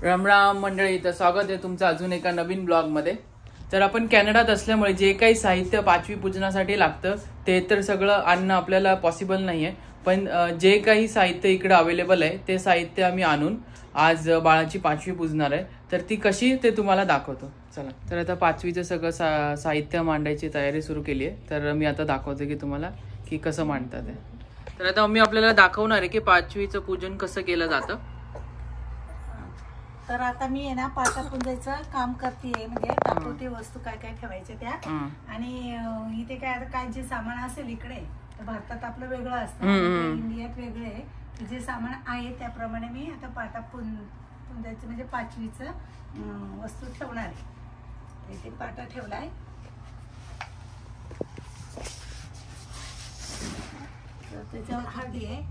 राम राम मंडळी, तर स्वागत आहे तुमचं अजून एका नवीन ब्लॉगमध्ये। तर आपण कॅनडात असल्यामुळे जे काही साहित्य पाचवी पूजनासाठी लागतं ते तर सगळं आणणं आपल्याला पॉसिबल नाहीये, पण जे काही साहित्य इकडे अवेलेबल आहे ते साहित्य आम्ही आणून आज बाळाची पाचवी पूजणार आहे। तर ती कशी ते तुम्हाला दाखवतो, चला। तर आता पाचवीचं सगळं साहित्य मांडायची तयारी सुरू केली आहे, तर मी आता दाखवते की तुम्हाला की कसं मांडतात ते। तर आता मी आपल्याला दाखवणार आहे की पाचवीचं पूजन कसं केलं जातं। तर आता मी आहे ना पाटापुंजायचं काम करते, म्हणजे दाखवते वस्तू काय काय ठेवायच्या त्या। आणि इथे काय आता काय जे सामान असेल इकडे तर भारतात आपलं वेगळं असतं, इंडियात वेगळे आहे। जे सामान आहे त्याप्रमाणे मी आता पाटापुंजायचं म्हणजे पाचवीचं वस्तू ठेवणार आहे। इथे पाटा ठेवलाय, तर त्याच्यावर हळदी आहे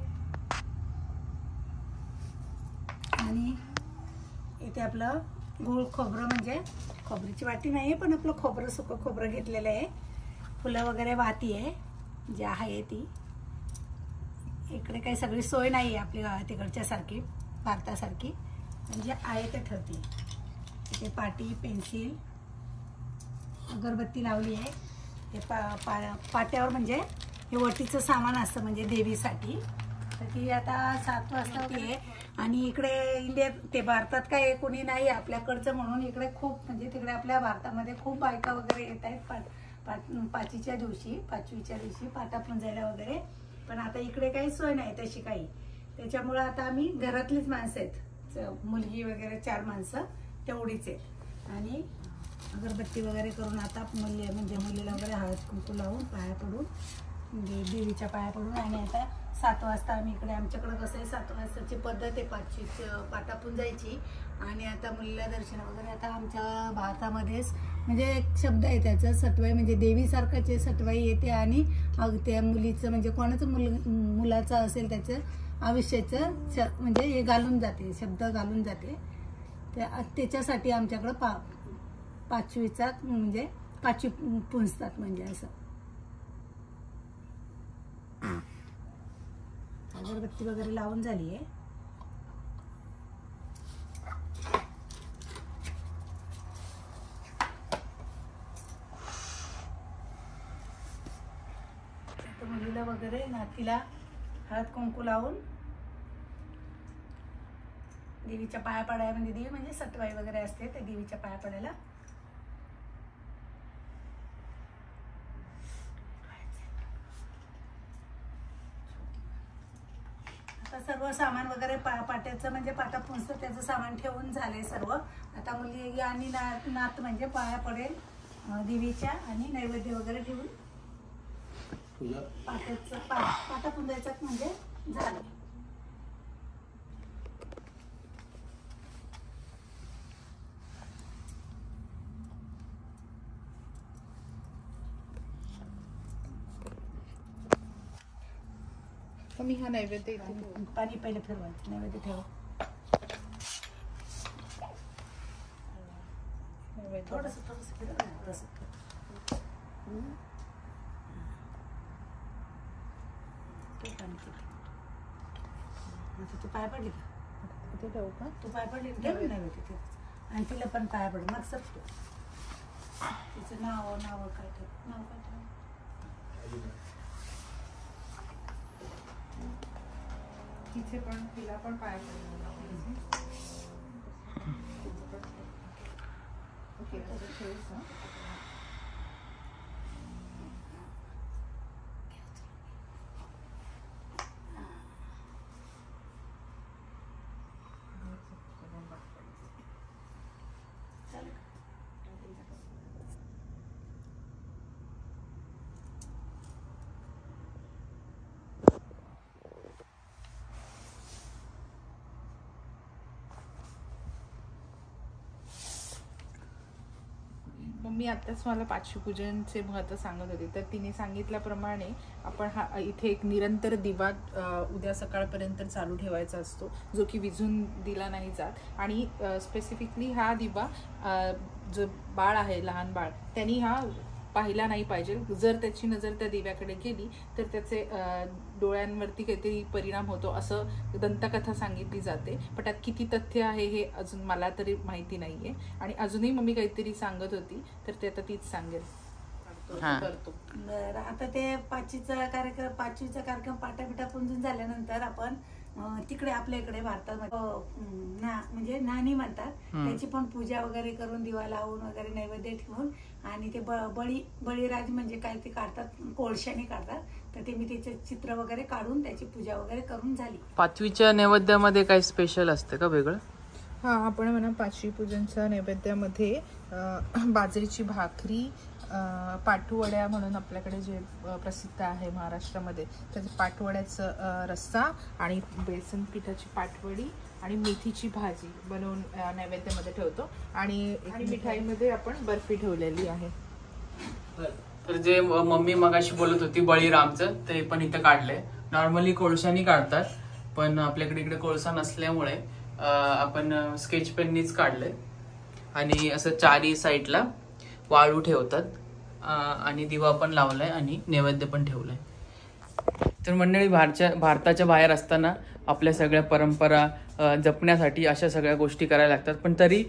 आणि इथे आपलं गूळ खोबरं, म्हणजे खोबरीची वाटी नाही पण आपलं खोबरं, सुकं खोबरं घेतलेलं आहे। फुलं वगैरे वाती आहे जी आहे ती। इकडे काही सगळी सोय नाही आहे आपली तिकडच्या सारखी, भारतासारखी, म्हणजे आहे ते ठेवते। इथे पाटी, पेन्सिल, अगरबत्ती लावली आहे। हे पाट्यावर म्हणजे हे वटीचं सामान असतं म्हणजे देवीसाठी। तर ती आता 7 वाजता आहे आणि इकडे इंडियात ते भारतात काय कोणी नाही आपल्याकडचं, म्हणून इकडे खूप म्हणजे तिकडे आपल्या भारतामध्ये खूप बायका वगैरे येत आहेत पाचवीच्या दिवशी पाटा पुंजायला वगैरे। पण आता इकडे काही सोय नाही तशी काही, त्याच्यामुळे आता आम्ही घरातलीच माणसं आहेत, मुलगी वगैरे 4 माणसं तेवढीच आहेत। आणि अगरबत्ती वगैरे करून आता म्हणजे मुलीला वगैरे हळद कुंकू लावून पाया पडून देवीच्या पाया पडून, आणि आता 7 वाजता आम्ही इकडे, आमच्याकडे कसं आहे 7 वाजताची पद्धत आहे पाचवीचं पाटा पुंजायची। आणि आता मुलीला दर्शन वगैरे, आता आमच्या भारतामध्येच म्हणजे एक शब्द आहे त्याचं, सटवाई, म्हणजे देवीसारखंच सटवाई येते आणि त्या मुलीचं म्हणजे कोणाचं मुलाचं असेल त्याचं आयुष्याचं म्हणजे हे घालून जाते, शब्द घालून जाते। त्याच्यासाठी आमच्याकडं पाचवीचा म्हणजे पाचवी पुंजतात म्हणजे असं। अगरबत्ती वगैरे लावून झाली आहे। मुलीला वगैरे नातीला हळद कुंकू लावून देवीच्या पाया पडायला, म्हणजे देवी म्हणजे सटवाई वगैरे असते ते देवीच्या पाया पडायला। सर्व सामान वगैरे पाट्याचं म्हणजे पाटा पुंजतं त्याचं सामान ठेवून झालंय सर्व। आता मुलगी आणि नात म्हणजे पाया पडेल देवीच्या आणि नैवेद्य वगैरे ठेवून पाट्याचं पाटा पुंजायचं म्हणजे झालं। मी हा नैवेद्य पाणी पहिले फिरवायचं, नैवेद्य ठेव, थोडस फिरव, थोडस आता तू पाय पडली का? इथे ठेवू का? तू पाय पडली नैवेद्य ठेव, आणि तिला पण पाया पड, मग सब तिचं नाव काय ठेव, नाव काय ठेव, तिचे पण, तिला पण पाय पडले। ओके, मम्मी आताच मला पाचवी पूजनचे महत्त्व सांगत होती, तर तिने सांगितल्याप्रमाणे आपण हा इथे एक निरंतर दिवा उद्या सकाळपर्यंत चालू ठेवायचा असतो, जो की विझून दिला नाही जात। आणि स्पेसिफिकली हा दिवा जो बाळ आहे, लहान बाळ, त्यांनी हा पाहिला नाही पाहिजे. जर त्याची नजर त्या दिव्याकडे गेली तर त्याचे डोळ्यांवरती काहीतरी परिणाम होतो असं दंतकथा सांगितली जाते. पण त्यात किती तथ्य आहे हे अजून मला तरी माहिती नाहीये. आणि अजूनही मम्मी काहीतरी सांगत होती तर ते आता तीच सांगेल. बरं, आता ते पाचवीचा कार्यक्रम पाटापिटा पुंजून झाल्यानंतर आपण तिकडे आपल्या इकडे भारतामध्ये म्हणजे नानी म्हणतात, त्याची पण पूजा वगैरे करून दिवा लावून वगैरे नैवेद्य ठेवून आणि ते बळीराज म्हणजे काय ते काढतात, कोळशाने काढतात. तर ते मी त्याचे चित्र वगैरे काढून त्याची पूजा वगैरे करून झाली. पाचवीच्या नैवेद्यामध्ये काही स्पेशल असते का वेगळं? हा, आपण म्हणा पाचवी पूजनच्या नैवेद्यामध्ये बाजरीची भाकरी, पाटवड्या म्हणून आपल्याकडे जे प्रसिद्ध आहे महाराष्ट्रामध्ये, त्याचे पाटवड्याचं रस्सा आणि बेसन पिठाची पाटवडी आणि मेथीची भाजी बनवून नैवेद्यामध्ये ठेवतो. आणि मिठाईमध्ये आपण बर्फी ठेवलेली आहे. तर जे मम्मी मगाशी बोलत होती बळीरामचं, ते पण इथं काढलंय. नॉर्मली कोळशानी काढतात, पण आपल्याकडे इकडे कोळसा नसल्यामुळे आपण स्केच पेननीच काढलंय. आणि असं चारी साईडला वाळू ठेवतात आणि दिवा पण लावलाय आणि नैवेद्य पण ठेवलाय. तर मंडळी, भारताच्या बाहेर असताना आपल्या सगळ्या परंपरा जपण्यासाठी अशा सगळ्या गोष्टी करायला लागतात. पण तरी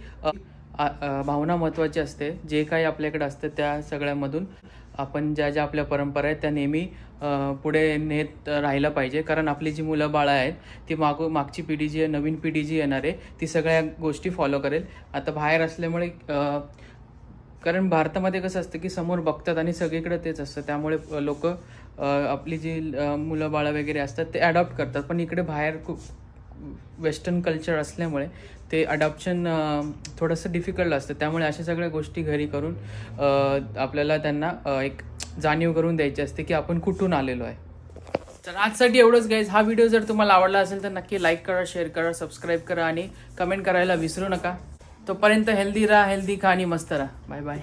भावना महत्वाची असते. जे काही आपल्याकडे असतं त्या सगळ्यामधून आपण ज्या आपल्या परंपरा आहेत त्या नेहमी पुढे नेत राहायला पाहिजे. कारण आपली जी मुलं बाळं आहेत ती मागची पिढी जी आहे, नवीन पिढी जी येणार आहे, ती सगळ्या गोष्टी फॉलो करेल. आता बाहेर असल्यामुळे, कारण भारतामध्ये कसं असतं की समोर बघतात आणि सगळीकडे तेच असतं, त्यामुळे लोक आपली जी मुलं बाळं वगैरे असतात ते अडॉप्ट करतात. पण इकडे बाहेर खूप वेस्टर्न कल्चर असल्यामुळे ते अडॉप्शन थोडंसं डिफिकल्ट असतं. त्यामुळे अशा सगळ्या गोष्टी घरी करून आपल्याला त्यांना एक जाणीव करून द्यायची असते की आपण कुठून आलेलो आहे. तर आजसाठी एवढंच गाईज. हा व्हिडिओ जर तुम्हाला आवडला असेल तर नक्की लाईक करा, शेअर करा, सबस्क्राईब करा आणि कमेंट करायला विसरू नका. तोपर्यंत हेल्दी राहा, हेल्दी खा आणि मस्त राहा. Bye bye.